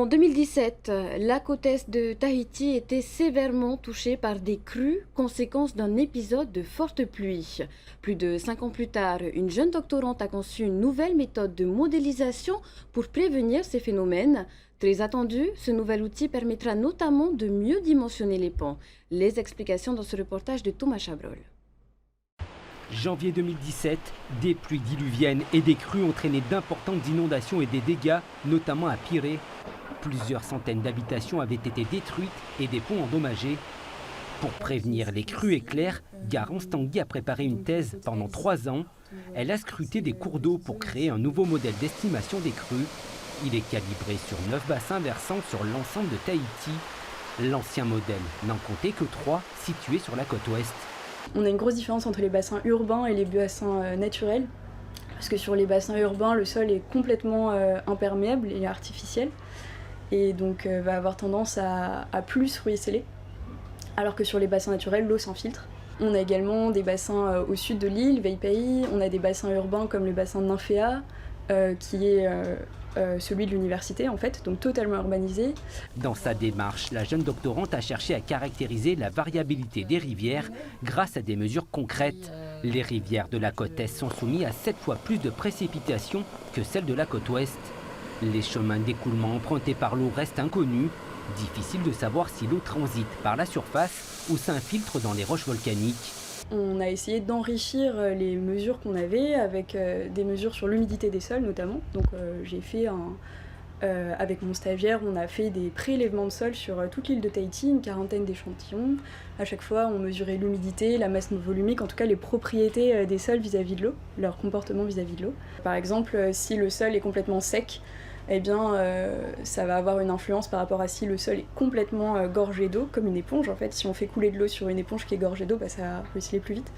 En 2017, la côte est de Tahiti était sévèrement touchée par des crues, conséquence d'un épisode de fortes pluies. Plus de 5 ans plus tard, une jeune doctorante a conçu une nouvelle méthode de modélisation pour prévenir ces phénomènes. Très attendu, ce nouvel outil permettra notamment de mieux dimensionner les ponts. Les explications dans ce reportage de Thomas Chabrol. Janvier 2017, des pluies diluviennes et des crues ont entraîné d'importantes inondations et des dégâts, notamment à Pirée. Plusieurs centaines d'habitations avaient été détruites et des ponts endommagés. Pour prévenir les crues éclairs, Garance Tanguy a préparé une thèse pendant 3 ans. Elle a scruté des cours d'eau pour créer un nouveau modèle d'estimation des crues. Il est calibré sur 9 bassins versant sur l'ensemble de Tahiti. L'ancien modèle n'en comptait que 3 situés sur la côte ouest. On a une grosse différence entre les bassins urbains et les bassins naturels. Parce que sur les bassins urbains, le sol est complètement imperméable et artificiel. Et donc va avoir tendance à plus ruisseler. Alors que sur les bassins naturels, l'eau s'infiltre. On a également des bassins au sud de l'île, Vaipai. On a des bassins urbains comme le bassin de Nymphéa, qui est celui de l'université en fait, donc totalement urbanisé. Dans sa démarche, la jeune doctorante a cherché à caractériser la variabilité des rivières grâce à des mesures concrètes. Les rivières de la côte est sont soumises à 7 fois plus de précipitations que celles de la côte ouest. Les chemins d'écoulement empruntés par l'eau restent inconnus. Difficile de savoir si l'eau transite par la surface ou s'infiltre dans les roches volcaniques. On a essayé d'enrichir les mesures qu'on avait avec des mesures sur l'humidité des sols notamment. Donc j'ai fait avec mon stagiaire, on a fait des prélèvements de sol sur toute l'île de Tahiti, une 40aine d'échantillons. À chaque fois, on mesurait l'humidité, la masse volumique, en tout cas les propriétés des sols vis-à-vis de l'eau, leur comportement vis-à-vis de l'eau. Par exemple, si le sol est complètement sec, eh bien, ça va avoir une influence par rapport à si le sol est complètement gorgé d'eau, comme une éponge. En fait, si on fait couler de l'eau sur une éponge qui est gorgée d'eau, ça va ruisseler plus vite.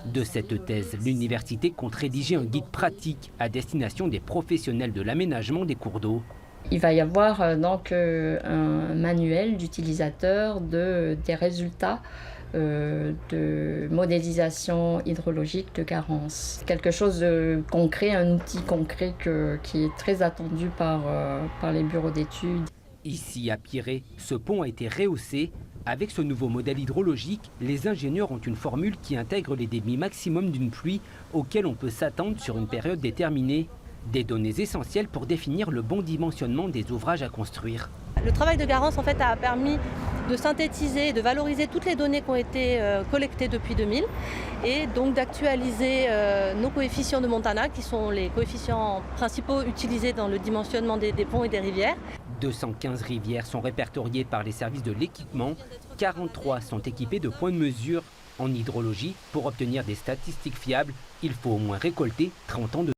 De cette thèse, l'université compte rédiger un guide pratique à destination des professionnels de l'aménagement des cours d'eau. Il va y avoir donc un manuel d'utilisateur des résultats de modélisation hydrologique de Garance. Quelque chose de concret, un outil concret qui est très attendu par les bureaux d'études. Ici à Pirée, ce pont a été rehaussé. Avec ce nouveau modèle hydrologique, les ingénieurs ont une formule qui intègre les débits maximum d'une pluie auxquels on peut s'attendre sur une période déterminée. Des données essentielles pour définir le bon dimensionnement des ouvrages à construire. Le travail de Garance en fait, a permis de synthétiser et de valoriser toutes les données qui ont été collectées depuis 2000 et donc d'actualiser nos coefficients de Montana qui sont les coefficients principaux utilisés dans le dimensionnement des ponts et des rivières. 215 rivières sont répertoriées par les services de l'équipement, 43 sont équipées de points de mesure. En hydrologie, pour obtenir des statistiques fiables, il faut au moins récolter 30 ans de